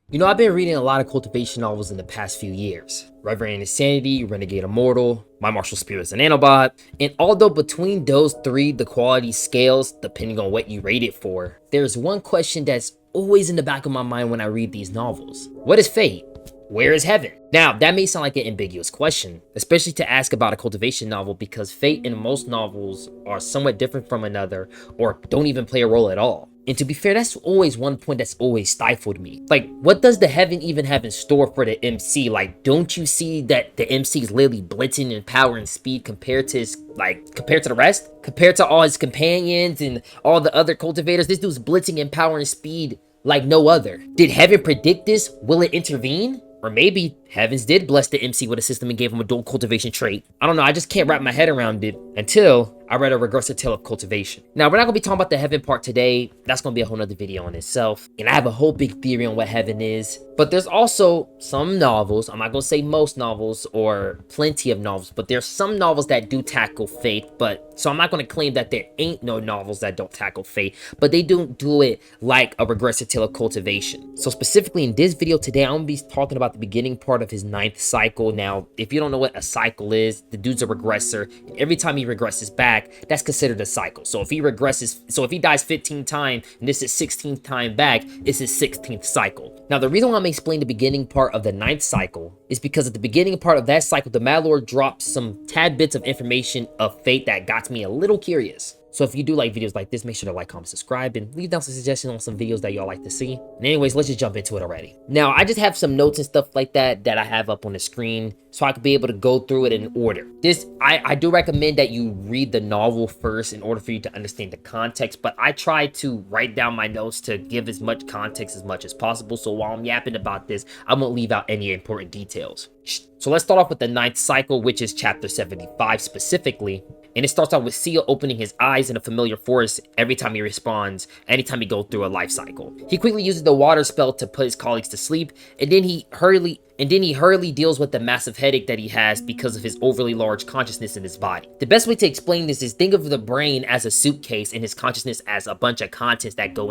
You know, I've been reading a lot of cultivation novels in the past few years. Reverend Insanity, Renegade Immortal, My Martial Spirit is an Nanobot, and although between those three the quality scales depending on what you rate it for, there's one question that's always in the back of my mind when I read these novels. What is fate? Where is heaven? Now, that may sound like an ambiguous question, especially to ask about a cultivation novel because fate in most novels are somewhat different from another or don't even play a role at all. And to be fair, that's always one point that's always stifled me. Like, what does the heaven even have in store for the MC? Like, don't you see that the MC is literally blitzing in power and speed compared to compared to the rest? Compared to all his companions and all the other cultivators, this dude's blitzing in power and speed like no other. Did heaven predict this? Will it intervene? Or maybe heavens did bless the MC with a system and gave him a dual cultivation trait. I don't know, I just can't wrap my head around it until I read a Regressor tale of cultivation. Now, we're not gonna be talking about the heaven part today. That's gonna be a whole nother video on itself. And I have a whole big theory on what heaven is. But there's also some novels, I'm not gonna say most novels or plenty of novels, but there's some novels that do tackle fate. So I'm not gonna claim that there ain't no novels that don't tackle fate, but they don't do it like a Regressor tale of cultivation. So specifically in this video today, I'm gonna be talking about the beginning part of his 9th cycle. Now, if you don't know what a cycle is, the dude's a regressor, and every time he regresses back, that's considered a cycle. So if he dies 15 times and this is 16th time back, it's his 16th cycle. Now, the reason why I'm explaining the beginning part of the 9th cycle is because at the beginning part of that cycle, the Mad Lord dropped some tad bits of information of fate that got me a little curious. So if you do like videos like this, make sure to like, comment, subscribe, and leave down some suggestions on some videos that y'all like to see. And anyways, let's just jump into it already. Now, I just have some notes and stuff like that I have up on the screen so I could be able to go through it in order. I do recommend that you read the novel first in order for you to understand the context, but I try to write down my notes to give as much context as possible. So while I'm yapping about this, I won't leave out any important details. So let's start off with the 9th cycle, which is chapter 75 specifically. And it starts out with Seal opening his eyes in a familiar forest every time he responds, anytime he goes through a life cycle. He quickly uses the water spell to put his colleagues to sleep, and then he hurriedly deals with the massive headache that he has because of his overly large consciousness in his body. The best way to explain this is think of the brain as a suitcase and his consciousness as a bunch of contents that go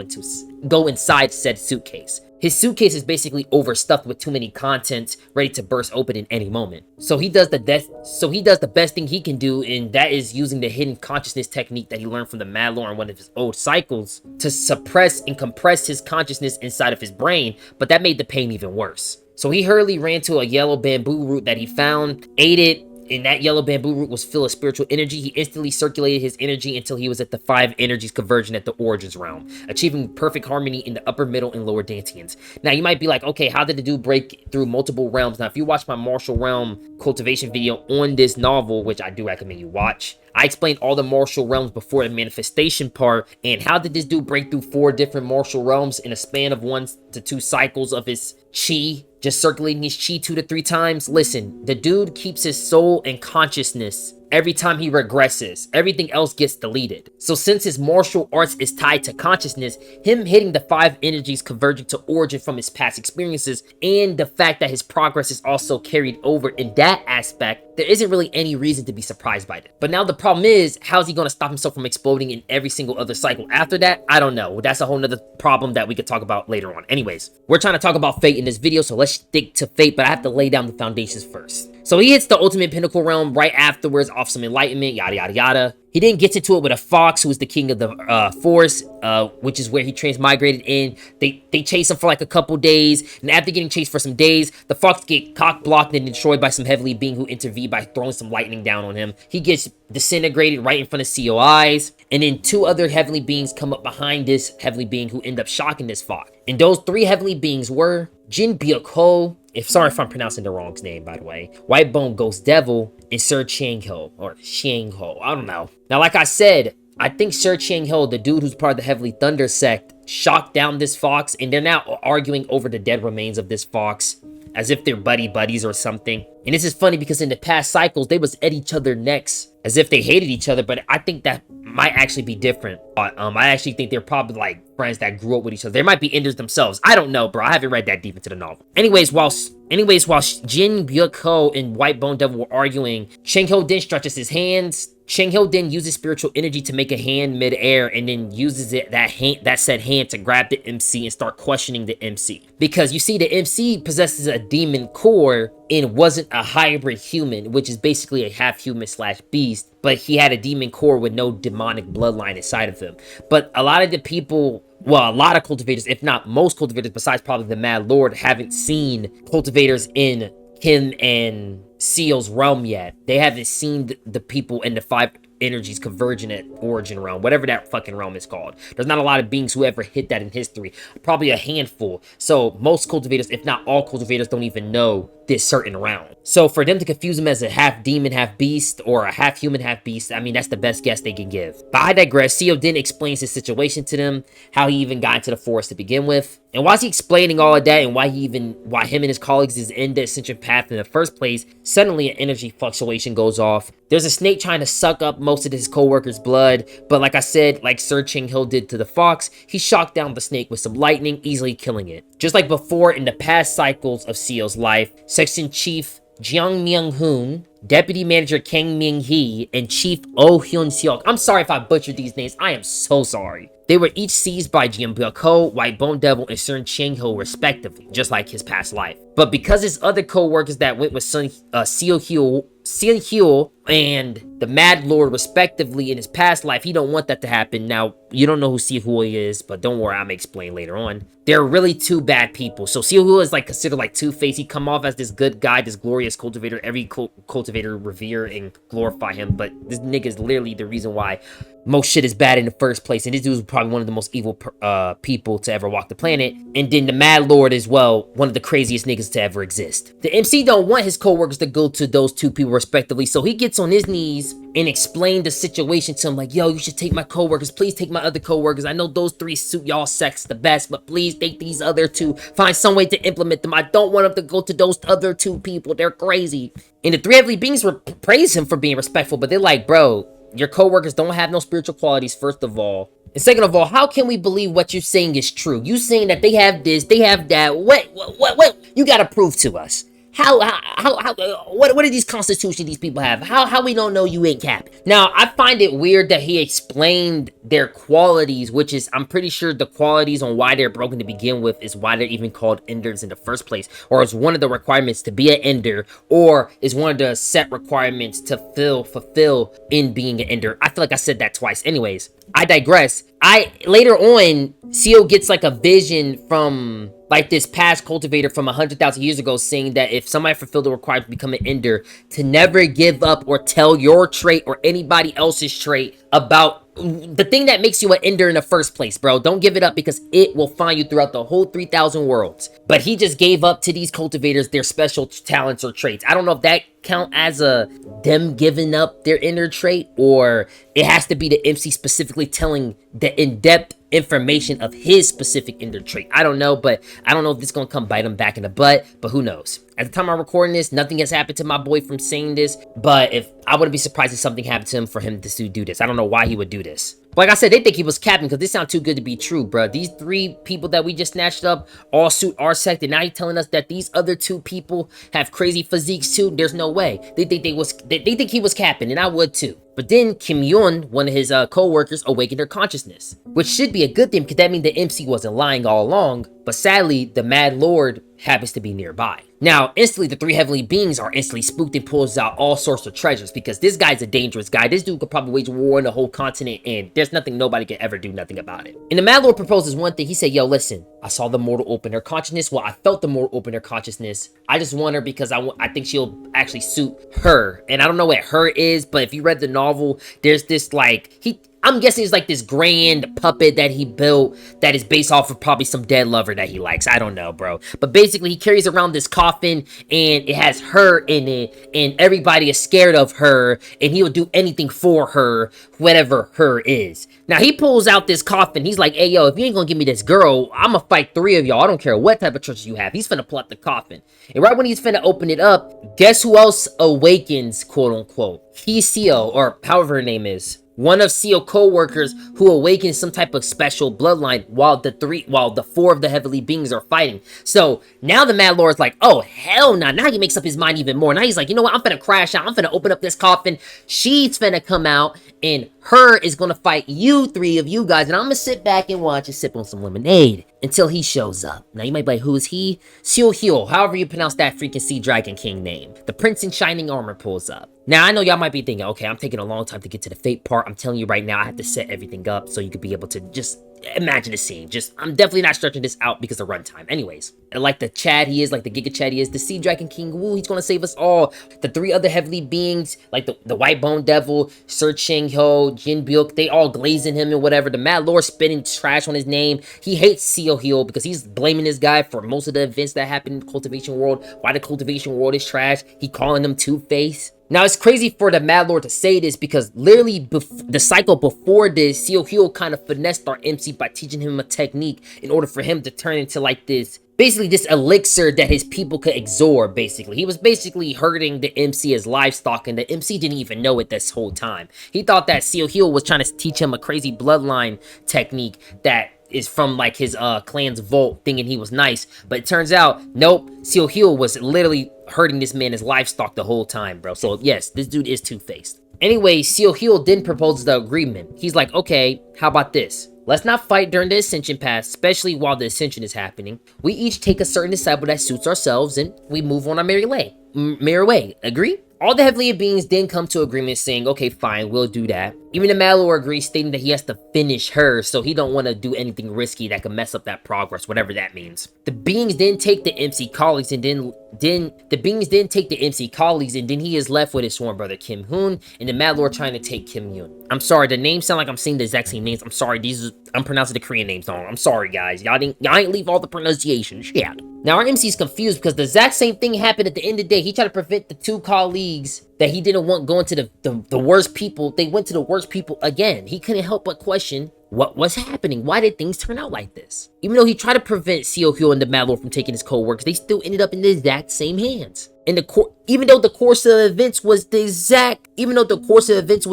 inside said suitcase. His suitcase is basically overstuffed with too many contents ready to burst open in any moment. So he does the best thing he can do, and that is using the hidden consciousness technique that he learned from the Mad Lord in one of his old cycles to suppress and compress his consciousness inside of his brain, but that made the pain even worse. So he hurriedly ran to a yellow bamboo root that he found, ate it, and that yellow bamboo root was filled with spiritual energy. He instantly circulated his energy until he was at the 5 energies converging at the origins realm, achieving perfect harmony in the upper, middle, and lower dantians. Now, you might be like, okay, how did the dude break through multiple realms? Now, if you watch my martial realm cultivation video on this novel, which I do recommend you watch, I explained all the martial realms before the manifestation part, and how did this dude break through 4 different martial realms in a span of 1 to 2 cycles of his chi, just circulating his chi 2 to 3 times? Listen, the dude keeps his soul and consciousness every time he regresses. Everything else gets deleted. So since his martial arts is tied to consciousness, him hitting the 5 energies converging to origin from his past experiences, and the fact that his progress is also carried over in that aspect, there isn't really any reason to be surprised by it. But now the problem is, how's he going to stop himself from exploding in every single other cycle after that? I don't know. That's a whole nother problem that we could talk about later on. Anyways, we're trying to talk about fate in this video, so let's stick to fate, but I have to lay down the foundations first. So he hits the ultimate pinnacle realm right afterwards off some enlightenment, yada yada yada. He then gets into it with a fox who is the king of the forest, which is where he transmigrated in. They chase him for like a couple days, and after getting chased for some days, the fox get cock-blocked and destroyed by some heavenly being who intervened by throwing some lightning down on him. He gets disintegrated right in front of COIs, and then 2 other heavenly beings come up behind this heavenly being who end up shocking this fox. And those 3 heavenly beings were Jin Byuk-ho, sorry if I'm pronouncing the wrong name, by the way, White Bone Ghost Devil, and Sir Chang-ho, or Xiang-ho, I don't know. Now, like I said, I think Sir Chang-ho, the dude who's part of the Heavenly Thunder sect, shocked down this fox, and they're now arguing over the dead remains of this fox, as if they're buddies or something. And this is funny because in the past cycles, they was at each other's necks as if they hated each other, but I think that might actually be different. I actually think they're probably like friends that grew up with each other. They might be enders themselves. I don't know, bro. I haven't read that deep into the novel. Anyways, while Jin Byuk-ho and White Bone Devil were arguing, Chang-ho then stretches his hands Chang-Hyo then uses spiritual energy to make a hand mid-air and then uses that said hand to grab the MC and start questioning the MC. Because you see, the MC possesses a demon core and wasn't a hybrid human, which is basically a half human slash beast, but he had a demon core with no demonic bloodline inside of him. But a lot of the people, well, a lot of cultivators, if not most cultivators, besides probably the Mad Lord, haven't seen cultivators in him and Seal's realm yet. They haven't seen the people in the 5 energies converging at origin realm, whatever that fucking realm is called. There's not a lot of beings who ever hit that in history, probably a handful. So most cultivators, if not all cultivators, don't even know this certain realm. So for them to confuse him as a half demon, half beast, or a half human, half beast, I mean, that's the best guess they can give. But I digress. Seal then explains his situation to them, how he even got into the forest to begin with. And while he's explaining all of that and why him and his colleagues is in the ascension path in the first place, suddenly an energy fluctuation goes off. There's a snake trying to suck up most of his co-worker's blood, but like I said, like Sir Chang-Hyo did to the fox, he shocked down the snake with some lightning, easily killing it. Just like before in the past cycles of Seal's life, Section Chief Jiang Myung-hoon, Deputy Manager Kang Myung-hee, and Chief Oh Hyun-seok. I'm sorry if I butchered these names, I am so sorry. They were each seized by Jian Byuk-ho, White Bone Devil, and Sir Chang-Hyo respectively, just like his past life. But because his other co-workers that went with Seal-hyo and the Mad Lord respectively in his past life, he don't want that to happen. Now, you don't know who Seal-hyo is, but don't worry, I'm gonna explain later on. They're really two bad people. So Seal-hyo is like considered like Two-Face. He come off as this good guy, this glorious cultivator. Every cultivator revere and glorify him, but this nigga is literally the reason why most shit is bad in the first place, and this dude was probably one of the most evil people to ever walk the planet. And then the Mad Lord as well, one of the craziest niggas to ever exist. The MC don't want his co-workers to go to those two people respectively, so he gets on his knees and explain the situation to him, like, yo, you should take my co-workers, please take my other co-workers. I know those 3 suit y'all sex the best, but please take these other 2. Find some way to implement them. I don't want them to go to those other 2 people. They're crazy. And the 3 heavenly beings praise him for being respectful, but they're like, bro, your co-workers don't have no spiritual qualities, first of all. And second of all, how can we believe what you're saying is true? You saying that they have this, they have that. What? You gotta prove to us. What are these constitutions these people have? How we don't know you ain't capping? Now, I find it weird that he explained their qualities, which is, I'm pretty sure the qualities on why they're broken to begin with is why they're even called enders in the first place, or is one of the requirements to be an ender, or is one of the set requirements to fulfill in being an ender. I feel like I said that twice. Anyways, I digress. Later on, Seal gets like a vision from like this past cultivator from 100,000 years ago, saying that if somebody fulfilled the requirement to become an ender, to never give up or tell your trait or anybody else's trait about the thing that makes you an ender in the first place, bro. Don't give it up, because it will find you throughout the whole 3,000 worlds. But he just gave up to these cultivators their special talents or traits. I don't know if that count as them giving up their inner trait, or it has to be the MC specifically telling the in-depth information of his specific inner trait. I don't know, but I don't know if this is gonna come bite him back in the butt, but who knows. At the time I'm recording this, nothing has happened to my boy from saying this, but if I wouldn't be surprised if something happened to him for him to do this. I don't know why he would do this. But like I said, they think he was capping because this sounds too good to be true, bro. These 3 people that we just snatched up all suit our sect, and now you're telling us that these other 2 people have crazy physiques too? There's no way. They think he was capping, and I would too. But then Kim Yoon, one of his co-workers, awakened her consciousness, which should be a good thing because that means the MC wasn't lying all along. But sadly, the Mad Lord happens to be nearby. Now, instantly, the 3 heavenly beings are instantly spooked and pulls out all sorts of treasures, because this guy's a dangerous guy. This dude could probably wage war on the whole continent, and there's nothing nobody can ever do nothing about it. And the Mad Lord proposes one thing. He said, yo, listen, I saw the mortal open her consciousness. Well, I felt the mortal open her consciousness. I just want her because I think she'll actually suit her. And I don't know what her is, but if you read the novel, there's this like, I'm guessing it's like this grand puppet that he built that is based off of probably some dead lover that he likes. I don't know, bro. But basically, he carries around this coffin, and it has her in it, and everybody is scared of her, and he'll do anything for her, whatever her is. Now, he pulls out this coffin. He's like, hey, yo, if you ain't gonna give me this girl, I'm gonna fight 3 of y'all. I don't care what type of treasure you have. He's finna pull out the coffin. And right when he's finna open it up, guess who else awakens, quote unquote? Hiseo, or however her name is. one of Seal co-workers who awakens some type of special bloodline while the four of the heavenly beings are fighting. So now the Mad Lord's like, oh hell no. Now he makes up his mind even more. Now he's like, you know what, I'm finna crash out. I'm finna open up this coffin. She's finna come out and her is gonna fight you three of you guys, and I'm gonna sit back and watch and sip on some lemonade until he shows up. Now you might be like, who is he? Seal Heel, however you pronounce that freaking Sea Dragon King name. The Prince in Shining Armor pulls up. Now I know y'all might be thinking, okay, I'm taking a long time to get to the fate part. I'm telling you right now, I have to set everything up so you could be able to just imagine the scene. I'm definitely not stretching this out because of runtime. Anyways, like the Chad he is, like the Giga Chad he is, the Sea Dragon King, woo, he's gonna save us all. The three other heavenly beings, like the White Bone Devil, Sir Ching Ho, Jin Byuk, they all glazing him and whatever. The Mad Lord spitting trash on his name. He hates Seal Heel because he's blaming this guy for most of the events that happened in the Cultivation World. Why the Cultivation World is trash. He calling them Two-Face. Now, it's crazy for the Mad Lord to say this because literally the cycle before this, Seal Heel kind of finessed our MC by teaching him a technique in order for him to turn into like this, basically this elixir that his people could absorb, basically. He was basically hurting the MC as livestock, and the MC didn't even know it this whole time. He thought that Seal Heel was trying to teach him a crazy bloodline technique that is from like his clan's vault, thinking he was nice, but it turns out nope, Seal Heel was literally hurting this man as livestock the whole time, bro. So yes, this dude is two-faced. Anyway, Seal Heel then proposes the agreement. He's like, okay, how about this? Let's not fight during the Ascension path, especially while the Ascension is happening. We each take a certain disciple that suits ourselves and we move on our merry way. Agree? All the heavenly beings then come to agreement saying, okay, fine, we'll do that. Even the Mad Lord agrees, stating that he has to finish her, so he don't want to do anything risky that could mess up that progress, whatever that means. The beings then take the MC colleagues and then he is left with his sworn brother Kim Hoon and the Mad Lord trying to take Kim Yoon. I'm sorry, the names sound like I'm saying the exact same names. I'm sorry, I'm pronouncing the Korean names wrong. I'm sorry, guys. Y'all ain't leave all the pronunciations. Yeah. Now our MC is confused because the exact same thing happened at the end of the day. He tried to prevent the two colleagues that he didn't want going to the worst people. They went to the worst people again. He couldn't help but question what was happening. Why did things turn out like this? Even though he tried to prevent Seal Heel and the Mad Lord from taking his co-workers, they still ended up in the exact same hands. And even though the course of events was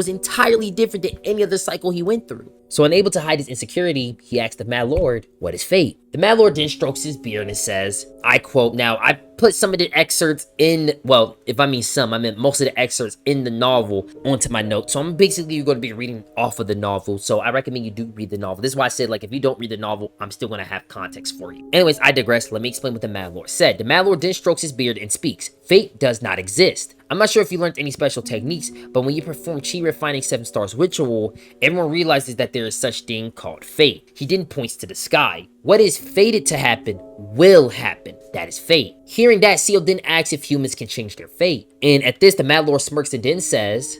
entirely different than any other cycle he went through. So unable to hide his insecurity, he asked the Mad Lord, what is fate? The Mad Lord then strokes his beard and says, I quote, now I put some of the excerpts in, well, if I mean some, I meant most of the excerpts in the novel onto my notes. So I'm basically going to be reading off of the novel. So I recommend you do read the novel. This is why I said, like, if you don't read the novel, I'm still going to have context for you. Anyways, I digress. Let me explain what the Mad Lord said. The Mad Lord then strokes his beard and speaks. Fate does not exist. I'm not sure if you learned any special techniques, but when you perform Chi Refining 7 Stars ritual, everyone realizes that there is such thing called fate. He then points to the sky. What is fated to happen will happen. That is fate. Hearing that, Seal then asks if humans can change their fate. And at this, the Mad Lord smirks and then says,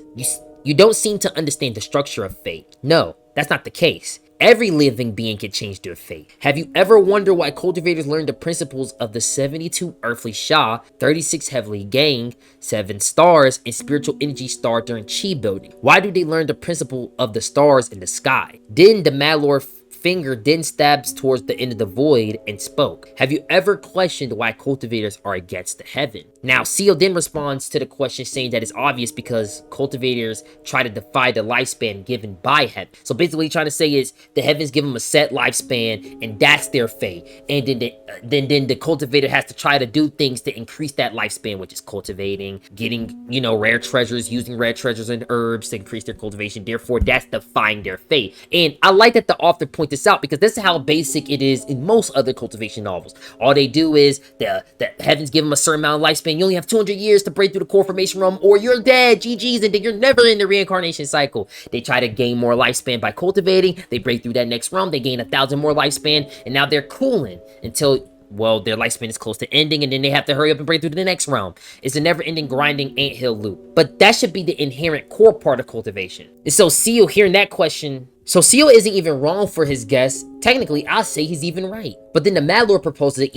you don't seem to understand the structure of fate. No, that's not the case. Every living being can change their fate. Have you ever wondered why cultivators learn the principles of the 72 earthly Sha, 36 heavenly gang, 7 stars, and spiritual energy star during Chi building? Why do they learn the principle of the stars in the sky? Then the Mad Lord finger then stabs towards the end of the void and spoke. Have you ever questioned why cultivators are against the heaven? Now, Seal then responds to the question saying that it's obvious because cultivators try to defy the lifespan given by heaven. So basically what he's trying to say is the heavens give them a set lifespan and that's their fate. And then the cultivator has to try to do things to increase that lifespan, which is cultivating, getting, rare treasures, using rare treasures and herbs to increase their cultivation. Therefore, that's defying their fate. And I like that the author points this out because this is how basic it is in most other cultivation novels. All they do is the heavens give them a certain amount of lifespan. You only have 200 years to break through the core formation realm or you're dead, GG's, and then you're never in the reincarnation cycle. They try to gain more lifespan by cultivating. They break through that next realm. They gain 1,000 more lifespan and now they're cooling until, well, their lifespan is close to ending and then they have to hurry up and break through to the next realm. It's a never-ending grinding anthill loop. But that should be the inherent core part of cultivation. And so Seal hearing that question, so Seal isn't even wrong for his guess. Technically, I'll say he's even right. But then the Mad Lord proposes an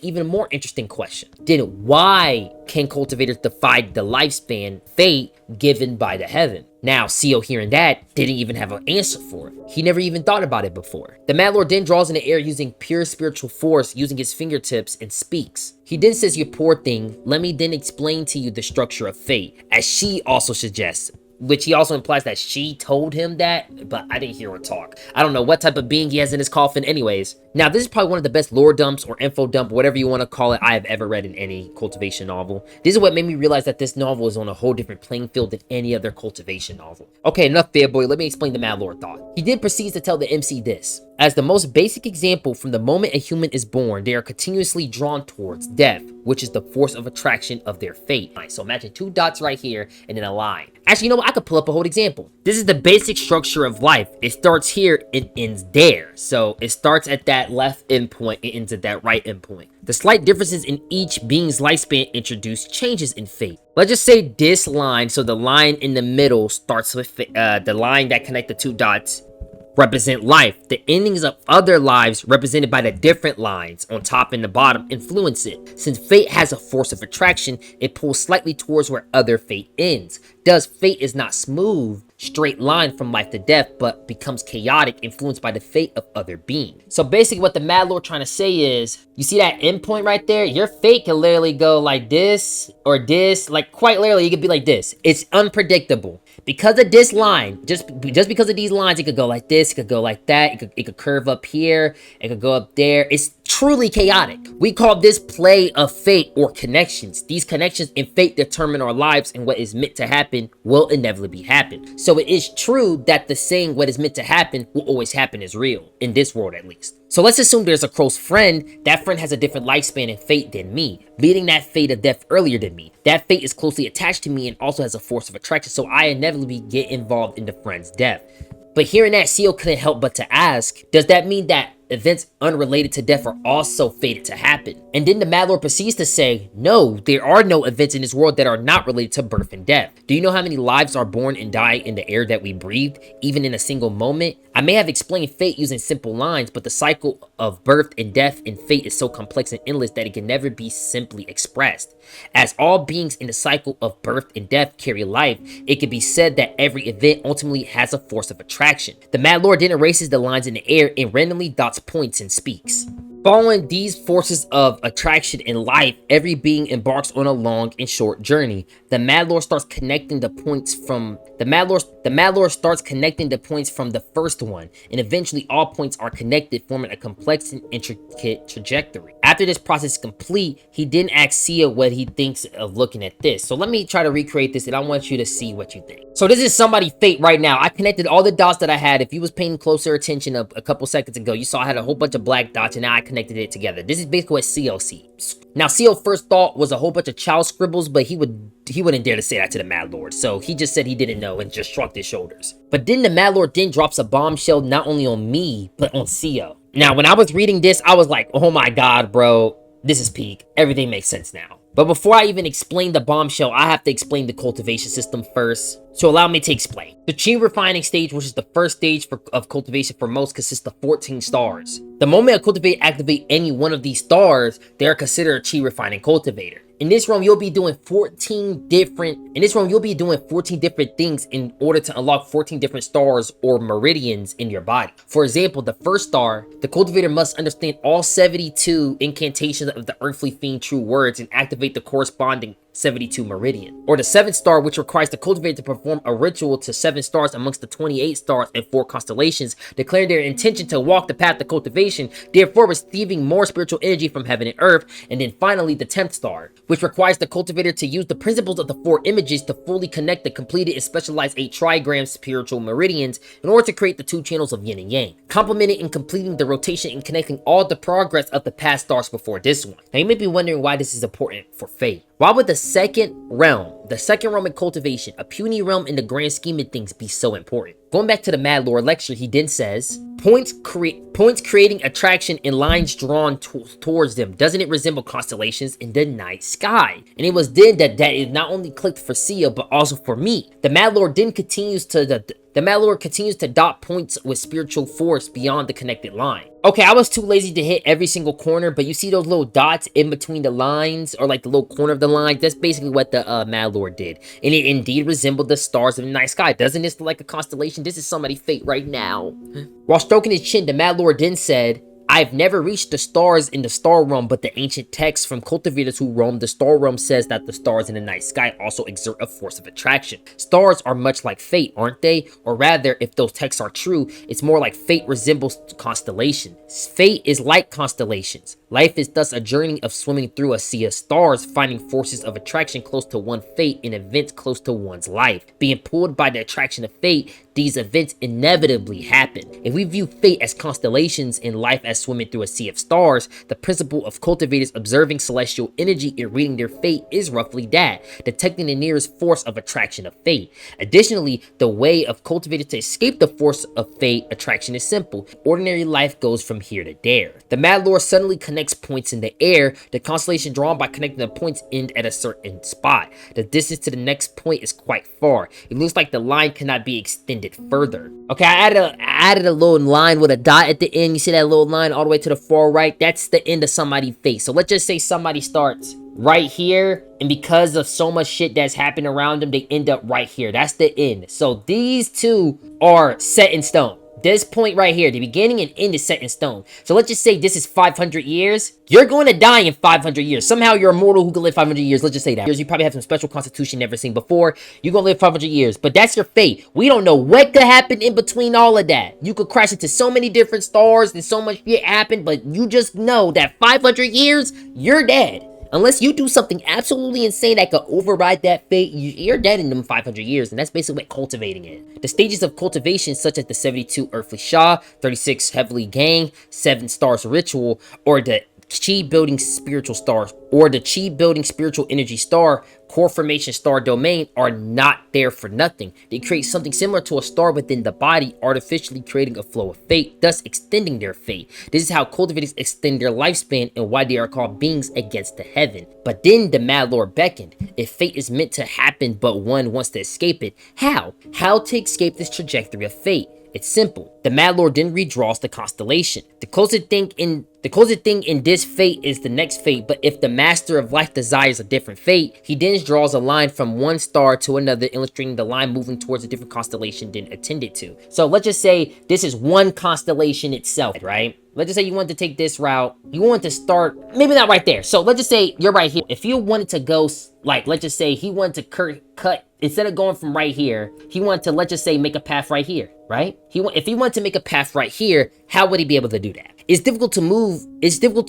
even more interesting question. Then why can cultivators defy the lifespan fate given by the heaven? Now, Seal hearing that didn't even have an answer for it. He never even thought about it before. The Mad Lord then draws in the air using pure spiritual force using his fingertips and speaks. He then says, you poor thing, let me then explain to you the structure of fate, as she also suggests. which he also implies that she told him that, but I didn't hear her talk. I don't know what type of being he has in his coffin anyways. Now, this is probably one of the best lore dumps or info dump, whatever you want to call it, I have ever read in any Cultivation novel. This is what made me realize that this novel is on a whole different playing field than any other Cultivation novel. Okay, enough fanboy, let me explain the Mad Lord thought. He then proceeds to tell the MC this. As the most basic example, from the moment a human is born, they are continuously drawn towards death, which is the force of attraction of their fate. Right, so imagine 2 dots right here and then a line. Actually, you know what? I could pull up a whole example. This is the basic structure of life. It starts here and ends there. So it starts at that left endpoint, it ends at that right endpoint. The slight differences in each being's lifespan introduce changes in fate. Let's just say this line, so the line in the middle starts with the line that connect the 2 dots represent life. The endings of other lives represented by the different lines on top and the bottom influence it. Since fate has a force of attraction, it pulls slightly towards where other fate ends. Thus, fate is not smooth, straight line from life to death, but becomes chaotic, influenced by the fate of other beings. So basically what the Mad Lord trying to say is, you see that endpoint right there? Your fate can literally go like this or this, like quite literally it could be like this. It's unpredictable. Because of this line, just because of these lines, it could go like this, it could go like that, it could curve up here, it could go up there. It's truly chaotic. We call this play of fate or connections. These connections in fate determine our lives, and what is meant to happen will inevitably happen. So it is true that the saying what is meant to happen will always happen is real, in this world at least. So let's assume there's a close friend. That friend has a different lifespan and fate than me, meeting that fate of death earlier than me. That fate is closely attached to me and also has a force of attraction, so I inevitably get involved in the friend's death. But hearing that, CEO couldn't help but to ask, does that mean that events unrelated to death are also fated to happen? And then the Mad Lord proceeds to say, no, there are no events in this world that are not related to birth and death. Do you know how many lives are born and die in the air that we breathed, even in a single moment? I may have explained fate using simple lines, but the cycle of birth and death and fate is so complex and endless that it can never be simply expressed. As all beings in the cycle of birth and death carry life, it can be said that every event ultimately has a force of attraction. The Mad Lord then erases the lines in the air and randomly dots points and speaks. Following these forces of attraction in life, every being embarks on a long and short journey. The Mad Lord starts connecting the points from the Mad Lord starts connecting the points from the first one, and eventually all points are connected, forming a complex and intricate trajectory. After this process is complete, he then asks Sia what he thinks of looking at this. So let me try to recreate this, and I want you to see what you think. So this is somebody's fate right now. I connected all the dots that I had. If you was paying closer attention a couple seconds ago, you saw I had a whole bunch of black dots, and now I connected it together. This is basically what CO sees. Now, CO first thought was a whole bunch of child scribbles, but he wouldn't dare to say that to the Mad Lord, so he just said he didn't know and just shrugged his shoulders. But then the Mad Lord then drops a bombshell not only on me, but on CO. Now, when I was reading this, I was like, oh my god, bro, this is peak. Everything makes sense now. But before I even explain the bombshell, I have to explain the cultivation system first. So allow me to explain. The chi refining stage, which is the first stage of cultivation for most, consists of 14 stars. The moment a cultivator activates any one of these stars, they are considered a chi refining cultivator. In this realm, you'll be doing 14 different things in order to unlock 14 different stars or meridians in your body. For example, the first star, the cultivator must understand all 72 incantations of the earthly fiend true words and activate the corresponding 72 meridian. Or the 7th star, which requires the cultivator to perform a ritual to 7 stars amongst the 28 stars and 4 constellations, declaring their intention to walk the path of cultivation, therefore receiving more spiritual energy from heaven and earth. And then finally, the 10th star, which requires the cultivator to use the principles of the 4 images to fully connect the completed and specialized 8 trigram spiritual meridians in order to create the 2 channels of yin and yang, complementing and completing the rotation and connecting all the progress of the past stars before this one. Now you may be wondering why this is important for Fate. Why would the second realm in cultivation, a puny realm in the grand scheme of things, be so important? Going back to the Mad Lord lecture, he then says, points creating attraction and lines drawn towards them. Doesn't it resemble constellations in the night sky? And it was then that it not only clicked for Sia, but also for me. The Mad Lord then continues to dot points with spiritual force beyond the connected line. Okay, I was too lazy to hit every single corner, but you see those little dots in between the lines, or like the little corner of the line? That's basically what the Mad Lord did. And it indeed resembled the stars of the night sky. Doesn't this look like a constellation? This is somebody's fate right now. While stroking his chin, the Mad Lord then said, I've never reached the stars in the star realm, but the ancient texts from cultivators who roam the star realm says that the stars in the night sky also exert a force of attraction. Stars are much like fate, aren't they? Or rather, if those texts are true, it's more like fate resembles constellation. Fate is like constellations. Life is thus a journey of swimming through a sea of stars, finding forces of attraction close to one fate in events close to one's life. Being pulled by the attraction of fate, these events inevitably happen. If we view fate as constellations and life as swimming through a sea of stars, the principle of cultivators observing celestial energy and reading their fate is roughly that, detecting the nearest force of attraction of fate. Additionally, the way of cultivators to escape the force of fate attraction is simple. Ordinary life goes from here to there. The Mad Lord suddenly connects points in the air. The constellation drawn by connecting the points end at a certain spot. The distance to the next point is quite far. It looks like the line cannot be extended further. Okay, I added a little line with a dot at the end. You see that little line all the way to the far right? That's the end of somebody's face. So let's just say somebody starts right here, and because of so much shit that's happened around them, they end up right here. That's the end. So these two are set in stone. This point right here, the beginning and end is set in stone. So let's just say this is 500 years. You're going to die in 500 years. Somehow you're immortal who can live 500 years. Let's just say that. You probably have some special constitution never seen before. You're going to live 500 years. But that's your fate. We don't know what could happen in between all of that. You could crash into so many different stars and so much shit happen. But you just know that 500 years, you're dead. Unless you do something absolutely insane that could override that fate, you're dead in them 500 years, and that's basically what cultivating is. The stages of cultivation, such as the 72 Earthly Shah, 36 Heavenly Gang, 7 Stars Ritual, or the Chi Building Spiritual Star, or the Chi Building Spiritual Energy Star, Core Formation Star Domain, are not there for nothing. They create something similar to a star within the body, artificially creating a flow of fate, thus extending their fate. This is how cultivators extend their lifespan and why they are called beings against the heaven. But then the Mad Lord beckoned. If fate is meant to happen but one wants to escape it, how? How to escape this trajectory of fate? It's simple. The Mad Lord then redraws the constellation. The closest thing in this fate is the next fate, but if the Master of Life desires a different fate, he then draws a line from one star to another, illustrating the line moving towards a different constellation than intended to. So let's just say this is one constellation itself, right? Let's just say you want to take this route. You want to start, maybe not right there. So let's just say you're right here. If you wanted to go, like, let's just say he wanted to cut, instead of going from right here, he wanted to, let's just say, make a path right here, right? If he wanted to make a path right here, how would he be able to do that? It's difficult to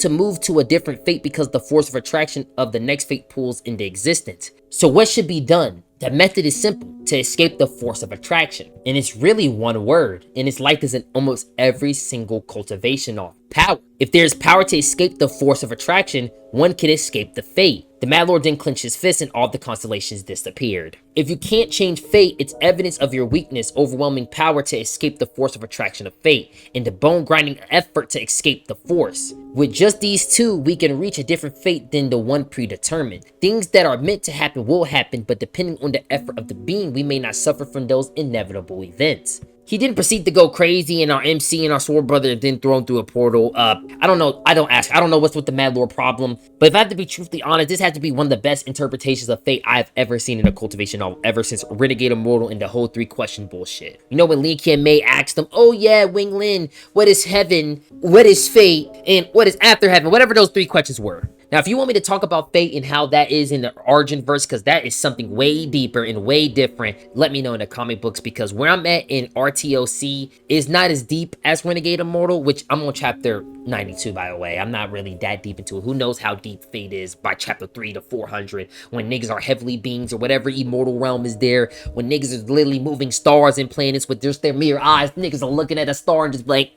move to a different fate because the force of attraction of the next fate pulls into existence. So what should be done? The method is simple: to escape the force of attraction. And it's really one word, and it's like this in almost every single cultivation of power. If there's power to escape the force of attraction, one can escape the fate. The Mad Lord then clenched his fist and all the constellations disappeared. If you can't change fate, it's evidence of your weakness, overwhelming power to escape the force of attraction of fate, and the bone-grinding effort to escape the force. With just these two, we can reach a different fate than the one predetermined. Things that are meant to happen will happen, but depending on the effort of the being, we may not suffer from those inevitable events. He didn't proceed to go crazy, and our MC and our sword brother then thrown through a portal. I don't know. I don't know what's with the Mad Lord problem. But if I have to be truthfully honest, this has to be one of the best interpretations of fate I've ever seen in a cultivation novel, ever since Renegade Immortal and the whole 3-question bullshit. You know, when Lin Qian Mei asked him, oh yeah, Wing Lin, what is heaven, what is fate, and what is after heaven, whatever those 3 questions were. Now, if you want me to talk about fate and how that is in the origin verse, because that is something way deeper and way different, let me know in the comic books, because where I'm at in RTOC is not as deep as Renegade Immortal, which I'm on chapter 92, by the way. I'm not really that deep into it. Who knows how deep fate is by chapter 3 to 400, when niggas are heavenly beings or whatever immortal realm is there, when niggas is literally moving stars and planets with just their mere eyes. Niggas are looking at a star and just like,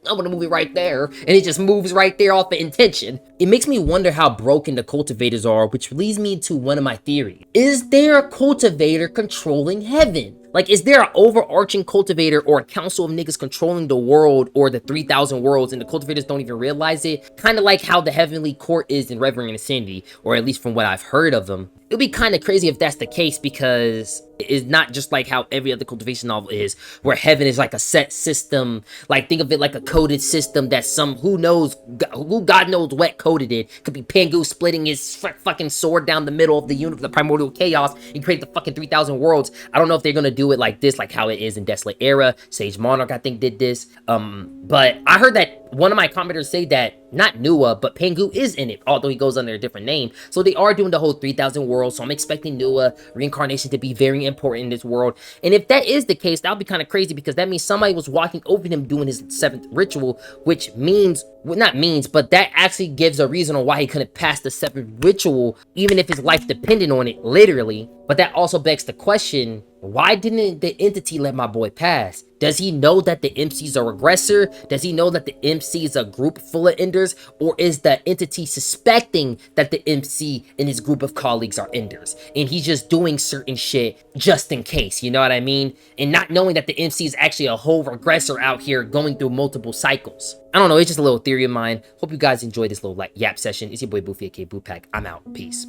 I'm gonna move it right there, and it just moves right there off of intention. It makes me wonder how broken the cultivators are, which leads me to one of my theories. Is there a cultivator controlling heaven? Like, is there an overarching cultivator or a council of niggas controlling the world or the 3,000 worlds, and the cultivators don't even realize it? Kind of like how the Heavenly Court is in Reverend Insanity, or at least from what I've heard of them. It would be kind of crazy if that's the case, because it's not just like how every other cultivation novel is, where heaven is like a set system. Like, think of it like a coded system that who God knows what coded it. Could be Pangu splitting his fucking sword down the middle of the universe, the primordial chaos, and create the fucking 3,000 worlds. I don't know if they're gonna do it like this, like how it is in Desolate Era. Sage Monarch, I think, did this. But I heard that one of my commenters say that not Nua, but Pengu is in it, although he goes under a different name. So they are doing the whole 3000 world. So I'm expecting Nua reincarnation to be very important in this world. And if that is the case, that would be kind of crazy, because that means somebody was walking over him doing his 7th ritual, which means, well, not means, but that actually gives a reason on why he couldn't pass the 7th ritual, even if his life depended on it, literally. But that also begs the question, why didn't the entity let my boy pass? Does he know that the MC is a regressor? Does he know that the MC is a group full of enders? Or is the entity suspecting that the MC and his group of colleagues are enders, and he's just doing certain shit just in case, you know what I mean? And not knowing that the MC is actually a whole regressor out here going through multiple cycles. I don't know, it's just a little theory of mine. Hope you guys enjoyed this little like yap session. It's your boy Boofy, aka Boopak. I'm out. Peace.